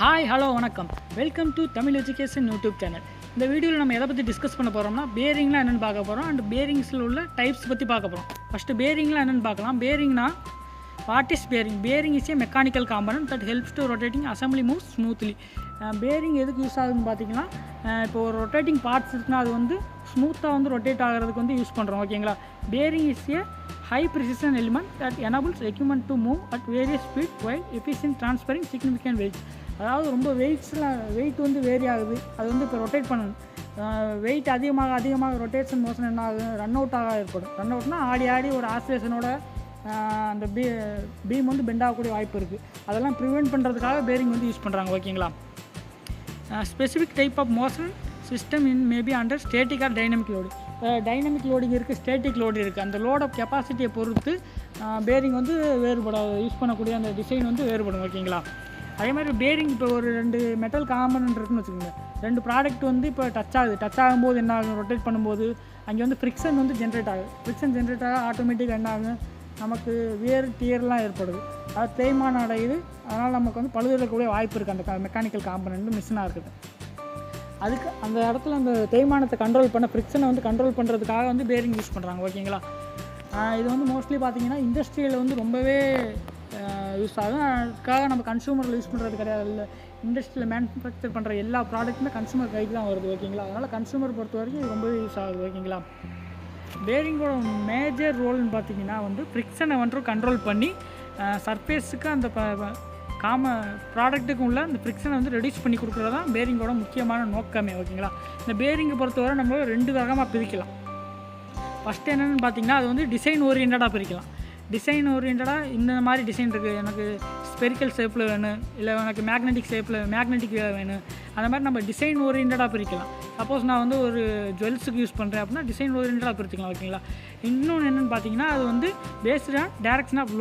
Hi hello வணக்கம். Welcome to Tamil education YouTube channel. இந்த வீடியோவில் நம்ம எதை பற்றி டிஸ்கஸ் பண்ண போகிறோம்னா பேரிங்லாம் என்னென்னு பார்க்க போகிறோம். அண்ட் பேரிங்ஸில் உள்ள டைப்ஸ் பற்றி பார்க்க போகிறோம். ஃபஸ்ட்டு பேரிங்லாம் என்னென்னு பார்க்கலாம். பேரிங்னா what is bearing? Bearing is a mechanical component that helps to rotating assembly move smoothly. Bearing எதுக்கு யூஸ் ஆகுதுன்னு பார்த்தீங்கன்னா, இப்போ ஒரு ரொட்டேட்டிங் பார்ட்ஸ் இருக்குன்னா அது வந்து ஸ்மூத்தாக ரொட்டேட் ஆகிறதுக்கு யூஸ் பண்ணுறோம். ஓகேங்களா. Bearing is a high precision element that enables equipment to move at various speed while efficient transferring significant weight. அதாவது ரொம்ப வெயிட் வேரி ஆகுது. அது இப்போ ரொட்டேட் பண்ணணும். வெயிட் அதிகமாக ரொட்டேஷன் மோஷன் என்ன ஆகுது, ரன் அவுட்டாக ஏற்படும். ரன் அவுட்னா ஆடி ஒரு ஆசிலேஷனோட அந்த பீம் பெண்ட் ஆகக்கூடிய வாய்ப்பு இருக்குது. அதெல்லாம் ப்ரிவெண்ட் பண்ணுறதுக்காக பேரிங் யூஸ் பண்ணுறாங்க. ஓகேங்களா. Specific type of motion system maybe under static or dynamic loading. Dynamic loading இருக்குது, ஸ்டேட்டிக் லோடு இருக்குது. அந்த லோட கெப்பாசிட்டியை பொறுத்து பேரிங் வேறுபடும். யூஸ் பண்ணக்கூடிய அந்த டிசைன் வேறுபடும். ஓகேங்களா. அதே மாதிரி பேரிங் இப்போ ஒரு 2 மெட்டல் காம்பனன்ட் இருக்குன்னு வச்சுக்கோங்க. 2 ப்ராடக்ட் இப்போ டச் ஆகும்போது என்ன ஆகும், ரொட்டேட் பண்ணும்போது அங்கே ஃப்ரிக்ஷன் ஜென்ரேட் ஆகுது. ஃப்ரிக்ஷன் ஜென்ரேட் ஆக ஆட்டோமேட்டிக்காக என்ன ஆகும், நமக்கு வேறு டியர்லாம் ஏற்படுது. அது தேய்மானம் அடையுது. அதனால் நமக்கு பழுதுறக்கூடிய வாய்ப்பு இருக்குது அந்த மெக்கானிக்கல் காம்பனன்ட் மிஷினாக இருக்குது. அதுக்கு அந்த இடத்துல அந்த தேய்மானத்தை கண்ட்ரோல் பண்ண, ஃப்ரிக்ஷனை கண்ட்ரோல் பண்ணுறதுக்காக பேரிங் யூஸ் பண்ணுறாங்க. ஓகேங்களா. இது மோஸ்ட்லி பார்த்திங்கன்னா இண்டஸ்ட்ரியில் ரொம்பவே யூஸ் ஆகும். அதுக்காக நம்ம கன்சூமரில் யூஸ் பண்ணுறது கிடையாது. இல்லை, இண்டஸ்ட்ரியில் மேனுஃபேக்சர் பண்ணுற எல்லா ப்ராடக்ட்டுமே கன்சூமர் கைக்கு தான் வருது. ஓகேங்களா. அதனால் கன்சூமர் பொறுத்த வரைக்கும் இது ரொம்பவே யூஸ் ஆகுது. ஓகேங்களா. பேரிங்கோட மேஜர் ரோல்னு பார்த்திங்கன்னா ஃப்ரிக்ஷனை கண்ட்ரோல் பண்ணி சர்ஃபேஸுக்கு அந்த ப்ராடக்ட்டுக்கு உள்ள அந்த ஃப்ரிக்ஷனை ரெடியூஸ் பண்ணி கொடுக்குறது தான் பேரிங்கோட முக்கியமான நோக்கமே. ஓகேங்களா. இந்த பேரிங்கை பொறுத்தவரை நம்ம 2 வகமாக பிரிக்கலாம். ஃபஸ்ட்டு என்னென்னு பார்த்திங்கன்னா, அது டிசைன் ஓரியன்டாக பிரிக்கலாம். டிசைன் ஓரியன்டாக இந்த மாதிரி டிசைன் இருக்குது, எனக்கு ஸ்பெரிக்கல் ஷேப்பில் வேணும், இல்லை எனக்கு மேக்னெட்டிக் வேணும். அந்த மாதிரி நம்ம டிசைன் ஓரியன்டாக பிரிக்கலாம். சப்போஸ் நான் ஒரு ஜுவல்ஸுக்கு யூஸ் பண்ணுறேன் அப்படின்னா டிசைன் ஓரியன்டாக பிரிச்சுக்கலாம். ஓகேங்களா. இன்னொன்று என்னென்னு பார்த்தீங்கன்னா, அது based on direction of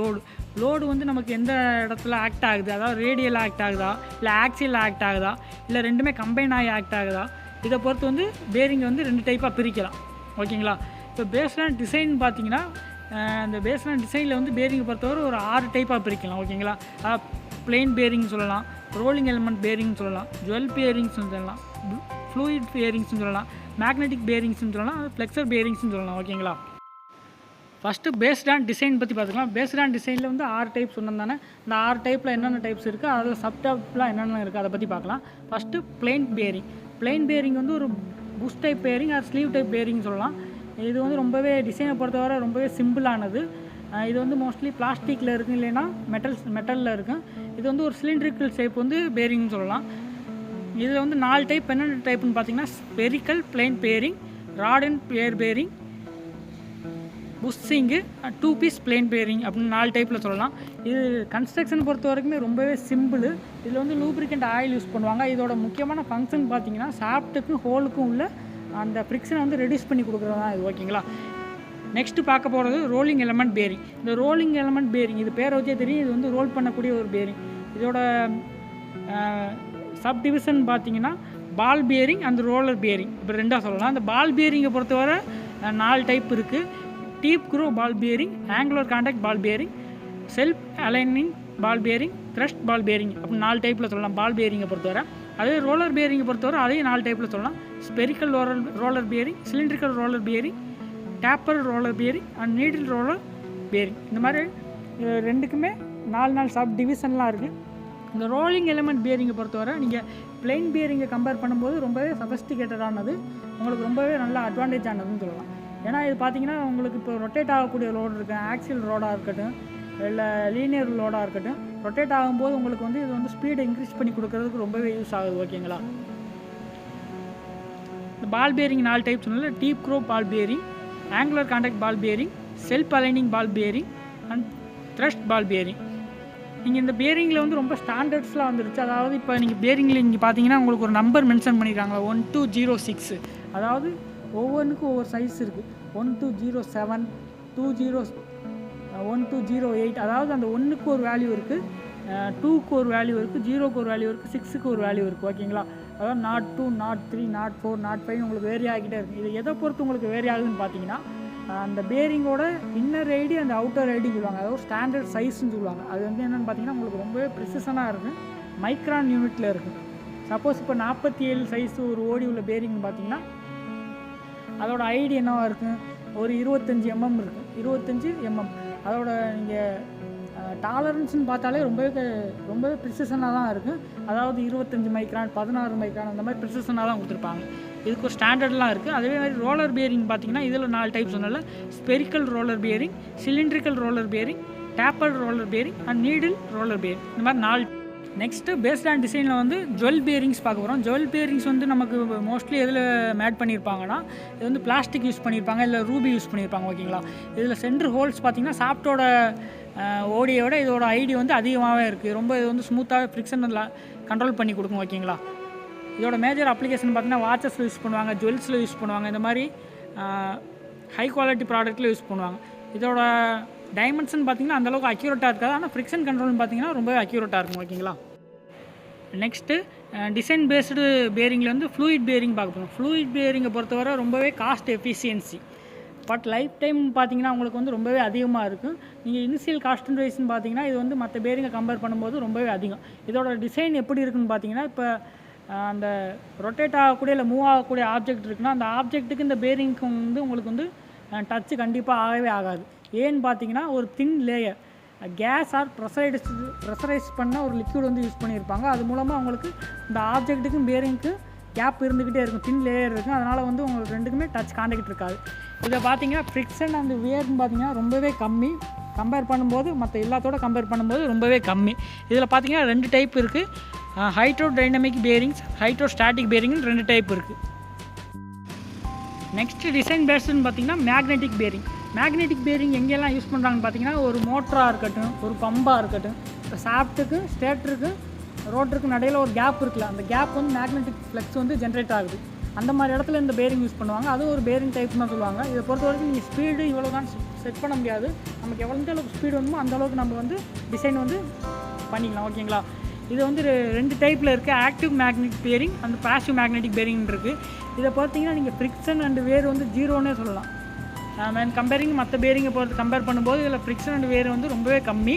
load நமக்கு எந்த இடத்துல ஆக்ட் ஆகுது, அதாவது ரேடியல் ஆக்ட் ஆகுதா, இல்லை ஆக்சியல் ஆக்ட் ஆகுதா, இல்லை ரெண்டுமே கம்பைன் ஆகி ஆக்ட் ஆகுதா, இதை பொறுத்து பேரிங்கை 2 டைப்பாக பிரிக்கலாம். ஓகேங்களா. இப்போ பேஸ்டான டிசைன் பார்த்தீங்கன்னா, இந்த பேஸ்டான டிசைனில் பேரிங்கை பொறுத்தவரை ஒரு 6 டைப்பாக பிரிக்கலாம். ஓகேங்களா. பிளெயின் பேரிங் சொல்லலாம், ரோலிங் எலிமெண்ட் பேரிங் சொல்லலாம், ஜுவல் பேரிங்ஸ்னு சொல்லலாம், ஃப்ளூயிட் பேரிங்ஸ்னு சொல்லலாம், மேக்னெட்டிக் பேரிங்ஸ்னு சொல்லலாம், ஃப்ளெக்சர் பேரிங்ஸ்னு சொல்லலாம். ஓகேங்களா. ஃபஸ்ட்டு பேஸ்டான் டிசைன் பற்றி பார்த்துக்கலாம். பேஸ்டான் டிசைனில் 6 டைப் சொன்னோம் தானே. இந்த 6 டைப்பில் என்னென்ன டைப்ஸ் இருக்குது, அதில் சப்டாப்லாம் என்னென்ன இருக்குது, அதை பற்றி பார்க்கலாம். First plain bearing. Plain bearing ஒரு bush type bearing or sleeve type bearing சொல்லலாம். இது ரொம்பவே டிசைனை பொறுத்தவரை ரொம்பவே சிம்பிளானது. இது மோஸ்ட்லி பிளாஸ்டிக்கில் இருக்குது, இல்லைன்னா மெட்டலில் இருக்குது. இது ஒரு சிலிண்ட்ரிக்கல் ஷேப் பேரிங்னு சொல்லலாம். இதில் 4 டைப். என்னென்ன டைப்புன்னு பார்த்தீங்கன்னா, spherical plain bearing, rod and pier bearing, bushing, 2 piece plain bearing அப்படின்னு 4 டைப்பில் சொல்லலாம். இது கன்ஸ்ட்ரக்ஷன் பொறுத்த வரைக்குமே ரொம்பவே சிம்பிள். இதில் லூப்ரிகண்ட் ஆயில் யூஸ் பண்ணுவாங்க. இதோட முக்கியமான ஃபங்க்ஷன் பார்த்தீங்கன்னா, ஷாஃப்ட்டுக்கும் ஹோலுக்கும் உள்ள அந்த ஃப்ரிக்ஷனை ரெடியூஸ் பண்ணி கொடுக்குறது தான் இது. ஓகேங்களா. நெக்ஸ்ட்டு பார்க்க போகிறது ரோலிங் எலமெண்ட் பேரிங். இந்த ரோலிங் எலமெண்ட் பேரிங், இது பேரை வச்சே தெரியும், இது ரோல் பண்ணக்கூடிய ஒரு பேரிங். இதோட சப் டிவிஷன் பார்த்தீங்கன்னா ball bearing and roller bearing, இப்போ 2ஆக சொல்லலாம். இந்த பால் பேரிங்கை பொறுத்தவரை 4 டைப் இருக்குது. Deep groove ball bearing, angular contact ball bearing, self aligning ball bearing, thrust ball bearing அப்படின்னு 4 டைப்பில் சொல்லலாம் பால் பேரிங்கை பொறுத்தவரை. அதே ரோலர் பேரிங்கை பொறுத்தவரை அதையும் 4 டைப்பில் சொல்லலாம். Spherical roller bearing, cylindrical roller bearing, taper roller bearing and needle roller bearing. இந்த மாதிரி 2க்குமே 4 சப் டிவிஷன்லாம் இருக்குது. இந்த ரோலிங் எலிமெண்ட் பேரிங்கை பொறுத்தவரை நீங்கள் பிளெயின் பேரிங்கை கம்பேர் பண்ணும்போது ரொம்பவே சஃபஸ்டிகேட்டடானது, உங்களுக்கு ரொம்பவே நல்ல அட்வான்டேஜ் ஆனதுன்னு சொல்லலாம். ஏன்னா இது பார்த்தீங்கன்னா, உங்களுக்கு இப்போ ரொட்டேட் ஆகக்கூடிய லோடு இருக்குது, ஆக்சியல் ரோடாக இருக்கட்டும், இல்லை லீனியர் லோடாக இருக்கட்டும், ரொட்டேட் ஆகும்போது உங்களுக்கு இது ஸ்பீடை இன்க்ரீஸ் பண்ணி கொடுக்கறதுக்கு ரொம்பவே யூஸ் ஆகுது. ஓகேங்களா. இந்த பால் பேரிங் 4 டைப் சொன்னால, deep groove ball bearing, angular contact ball bearing, self aligning ball bearing and thrust ball bearing. நீங்கள் இந்த பேரிங்கில் ரொம்ப ஸ்டாண்டர்ட்ஸ்லாம் வந்துருச்சு. அதாவது இப்போ நீங்கள் பேரிங்கில் இங்கே பார்த்தீங்கன்னா உங்களுக்கு ஒரு நம்பர் மென்ஷன் பண்ணியிருக்காங்க, 1206. அதாவது ஒவ்வொன்றுக்கும் ஒவ்வொரு சைஸ் இருக்குது. 1207, 1208. அதாவது அந்த 1க்கு ஒரு வேல்யூ இருக்குது, 2க்கு ஒரு வேல்யூ இருக்குது, 0க்கு ஒரு வேல்யூ இருக்குது, 6க்கு ஒரு வேல்யூ இருக்குது. ஓகேங்களா. அதாவது 02, 03, 04, 05 உங்களுக்கு வேரி ஆகிட்டே இருக்குது. இது எதை பொறுத்து உங்களுக்கு வேரி ஆகுதுன்னு பார்த்தீங்கன்னா, அந்த பேரிங்கோட இன்னர் ஐடி அந்த அவுட்டர் ஐடின்னு சொல்லுவாங்க. அதாவது ஸ்டாண்டர்ட் சைஸ்ன்னு சொல்லுவாங்க. அது என்னென்னு பார்த்தீங்கன்னா உங்களுக்கு ரொம்பவே ப்ரிசிஷனாக இருக்கும். மைக்ரான் யூனிட்டில் இருக்குது. சப்போஸ் இப்போ 47 சைஸ் ஒரு ஓடி உள்ள பேரிங்னு பார்த்தீங்கன்னா அதோட ஐடி என்னவாக இருக்கும், ஒரு 25 mm இருக்குது. 25 mm அதோட நீங்கள் டாலரன்ஸ்னு பார்த்தாலே ரொம்பவே ப்ரிசிஷனாக தான் இருக்குது. அதாவது 25 மைக்ரான் 16 மைக்ரான் அந்த மாதிரி ப்ரிசிஷனாக தான் கொடுத்துருப்பாங்க. இதுக்கு ஒரு ஸ்டாண்டர்ட்லாம் இருக்குது. அதே மாதிரி ரோலர் பேரிங் பார்த்தீங்கன்னா இதில் 4 டைப் சொன்னால spherical roller bearing, cylindrical roller bearing, tapered roller bearing and needle roller bearing, இந்த மாதிரி 4. நெக்ஸ்ட்டு பேஸ்ட் அண்ட் டிசைனில் வந்து ஜுவல் பேரிங்ஸ் பார்க்க போகிறோம். ஜுவல் பேரிங்ஸ் வந்து நமக்கு மோஸ்ட்லி எதில் மேட் பண்ணியிருப்பாங்கன்னா இது வந்து பிளாஸ்டிக் யூஸ் பண்ணியிருப்பாங்க, இல்லை ரூபி யூஸ் பண்ணியிருப்பாங்க. ஓகேங்களா, இதில் சென்டர் ஹோல்ஸ் பார்த்திங்கன்னா சாஃப்ட்டோட ஓடியோட இதோட ஐடி வந்து அதிகமாகவே இருக்குது. ரொம்ப இது வந்து ஸ்மூத்தாக ஃப்ரிக்ஷனில் கண்ட்ரோல் பண்ணி கொடுக்கும். ஓகேங்களா, இதோட மேஜர் அப்ளிகேஷன் பார்த்திங்கன்னா வாட்சஸில் யூஸ் பண்ணுவாங்க, ஜுவல்ஸில் யூஸ் பண்ணுவாங்க, இந்த மாதிரி ஹை குவாலிட்டி ப்ராடக்ட்டில் யூஸ் பண்ணுவாங்க. இதோட டைமென்ஷன் பார்த்திங்கன்னா அந்தளவுக்கு அக்யூரேட்டாக இருக்காது, ஆனால் ஃப்ரிக்ஷன் கண்ட்ரோல்னு பார்த்திங்கன்னா ரொம்பவே அக்யூரேட்டாக இருக்கும். ஓகேங்களா, நெக்ஸ்ட்டு டிசைன் பேஸ்டு பேரிங்கில் வந்து ஃப்ளூயிட் பேரிங் பார்க்க போகிறோம். ஃப்ளூயிட் பேரிங்கை பொறுத்தவரை ரொம்பவே cost efficiency, but life time பார்த்திங்கன்னா உங்களுக்கு வந்து ரொம்பவே அதிகமாக இருக்கும். நீங்கள் இனிஷியல் காஸ்ட் வைஸ்ன்னு பார்த்தீங்கன்னா இது வந்து மற்ற பேரிங்கை கம்பேர் பண்ணும்போது ரொம்பவே அதிகம். இதோட டிசைன் எப்படி இருக்குன்னு பார்த்தீங்கன்னா இப்போ அந்த ரொட்டேட் ஆகக்கூடிய இல்லை மூவ் ஆகக்கூடிய ஆப்ஜெக்ட் இருக்குன்னா அந்த ஆப்ஜெக்ட்டுக்கு இந்த பேரிங்க்கு வந்து உங்களுக்கு வந்து டச்சு கண்டிப்பாக ஆகவே ஆகாது. ஏன்னு பார்த்தீங்கன்னா ஒரு thin layer gas or pressurise பண்ண ஒரு லிக்விட் வந்து யூஸ் பண்ணியிருப்பாங்க. அது மூலமாக உங்களுக்கு இந்த ஆப்ஜெக்ட்டுக்கும் பேரிங்க்கு கேப் இருந்துக்கிட்டே இருக்கும், தின் லேயர் இருக்கும். அதனால் வந்து உங்களுக்கு ரெண்டுக்குமே டச் காண்டாக்ட் இருக்காது. இதை பார்த்தீங்கன்னா ஃப்ரிக்ஷன் அந்த வியர்னு பார்த்தீங்கன்னா ரொம்பவே கம்மி, கம்பேர் பண்ணும்போது மற்ற எல்லாத்தோட கம்பேர் பண்ணும்போது ரொம்பவே கம்மி. இதில் பார்த்தீங்கன்னா 2 டைப் இருக்குது, hydrodynamic bearings, hydrostatic பேரிங்னு 2 டைப் இருக்குது. நெக்ஸ்ட்டு டிசைன் பேஸ்டுன்னு பார்த்தீங்கன்னா மேக்னெட்டிக் பேரிங். மேக்னெட்டிக் பேரிங் எங்கெல்லாம் யூஸ் பண்ணுறாங்கன்னு பார்த்தீங்கன்னா ஒரு மோட்டராக இருக்கட்டும், ஒரு பம்பாக இருக்கட்டும், இப்போ சாஃப்ட்டுக்கு ஸ்டேட்டருக்கு ரோட்டருக்கு நடையில் ஒரு கேப் இருக்குல்ல, அந்த கேப் வந்து மேக்னெட்டிக் ஃப்ளக்ஸ் வந்து ஜென்ரேட் ஆகுது. அந்த மாதிரி இடத்துல இந்த பேரிங் யூஸ் பண்ணுவாங்க. அதுவும் ஒரு பேரிங் டைப்னு தான் சொல்லுவாங்க. இதை பொறுத்த வரைக்கும் நீங்கள் ஸ்பீடு இவ்வளோ தான் செட் பண்ண முடியாது, நமக்கு எவ்வளோ அளவுக்கு ஸ்பீடு வேணுமோ அந்தளவுக்கு நம்ம வந்து டிசைன் வந்து பண்ணிக்கலாம். ஓகேங்களா, இது வந்து 2 டைப்பில் இருக்குது, active magnetic bearing and passive magnetic bearing இருக்குது. இதை பார்த்தீங்கன்னா நீங்கள் ஃப்ரிக்ஷன் அண்ட் வேர் வந்து 0ன்னே சொல்லலாம். மேன் கம்பேரிங் மற்ற பேரிங்கை பொறுத்து கம்பேர் பண்ணும்போது இதில் ஃப்ரிக்ஷன் அண்ட் வேர் வந்து ரொம்பவே கம்மி.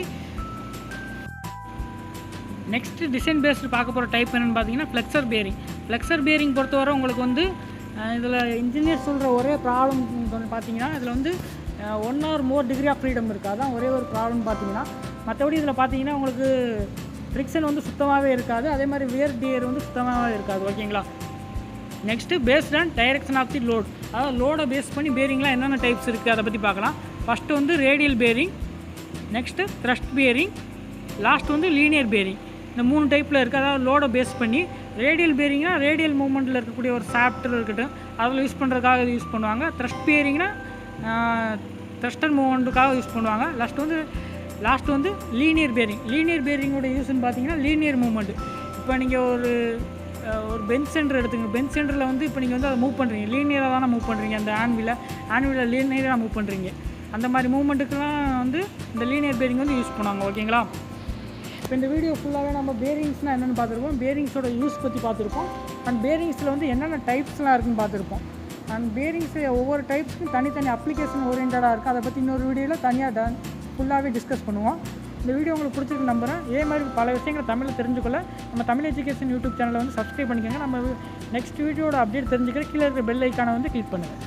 நெக்ஸ்ட்டு டிசைன் பேஸ்டு பார்க்க போகிற டைப் என்னென்னு பார்த்தீங்கன்னா ஃப்ளெக்ஸர் பேரிங். ஃப்ளெக்ஸர் பேரிங் பொறுத்தவரை உங்களுக்கு வந்து இதில் இன்ஜினியர் சொல்கிற ஒரே ப்ராப்ளம் பார்த்தீங்கன்னா இதில் வந்து 1 or more degree of freedom இருக்குது. அதான் ஒரே ஒரு ப்ராப்ளம் பார்த்தீங்கன்னா. மற்றபடி இதில் பார்த்தீங்கன்னா உங்களுக்கு ஃப்ரிக்ஷன் வந்து சுத்தமாகவே இருக்காது, அதே மாதிரி வேர் டியர் வந்து சுத்தமாகவே இருக்காது. ஓகேங்களா, next based on direction of the load, அதாவது லோடை பேஸ் பண்ணி பேரிங்லாம் என்னென்ன டைப்ஸ் இருக்குது அதை பற்றி பார்க்கலாம். ஃபஸ்ட்டு வந்து radial bearing, next thrust bearing, last வந்து லீனியர் பேரிங். இந்த 3 டைப்பில் இருக்குது. அதாவது லோடை பேஸ் பண்ணி ரேடியல் பேரிங்னா ரேடியல் மூவ்மெண்ட்டில் இருக்கக்கூடிய ஒரு சாப்டர் இருக்கட்டும் அதில் யூஸ் பண்ணுறதுக்காக இது யூஸ் பண்ணுவாங்க. த்ரஸ்ட் பேரிங்னா த்ரஸ்டர் மூவ்மெண்ட்டுக்காக யூஸ் பண்ணுவாங்க. லாஸ்ட் வந்து லீனியர் பேரிங். லீனியர் பேரிங்கோட யூஸ்ன்னு பார்த்தீங்கன்னா லீனியர் மூவ்மெண்ட்டு. இப்போ நீங்கள் ஒரு பெஞ்ச் சென்டர் எடுத்துங்க, பெஞ்ச் சென்டரில் வந்து இப்போ நீங்கள் வந்து அதை மூவ் பண்ணுறீங்க, லீனியராக தானே மூவ் பண்ணுறீங்க, அந்த ஆன்வில லீனியராக மூவ் பண்ணுறீங்க. அந்த மாதிரி மூவ்மெண்ட்டுக்கெலாம் வந்து இந்த லீனியர் பேரிங் வந்து யூஸ் பண்ணுவாங்க. ஓகேங்களா, இப்போ இந்த வீடியோ ஃபுல்லாகவே நம்ம பேரிங்ஸ்னால் என்னென்னு பார்த்துருப்போம், பேரிங்ஸோட யூஸ் பற்றி பார்த்துருப்போம், அண்ட் பேரிங்ஸில் வந்து என்னென்ன டைப்ஸ்லாம் இருக்குதுன்னு பார்த்துருப்போம். அண்ட் பேரிங்ஸ் ஒவ்வொரு டைப்ஸ்க்கும் தனித்தனி அப்ளிகேஷன் ஓரியன்டாக இருக்குது. அதை பற்றி இன்னொரு வீடியோவில் தனியாக ஃபுல்லாகவே டிஸ்கஸ் பண்ணுவோம். இந்த வீடியோ உங்களுக்கு பிடிச்சிருக்கு நம்புகிறேன். இதே மாதிரி பல விஷயங்களை தமிழில் தெரிஞ்சுக்கொள்ள நம்ம தமிழ் எஜுகேஷன் யூடியூப் சேனலை வந்து சப்ஸ்கிரைப் பண்ணிக்கோங்க. நம்ம நெக்ஸ்ட் வீடியோட அப்டேட் தெரிஞ்சுக்கிற கீழே இருக்கிற பெல் ஐக்கானை வந்து கிளிக் பண்ணுங்கள்.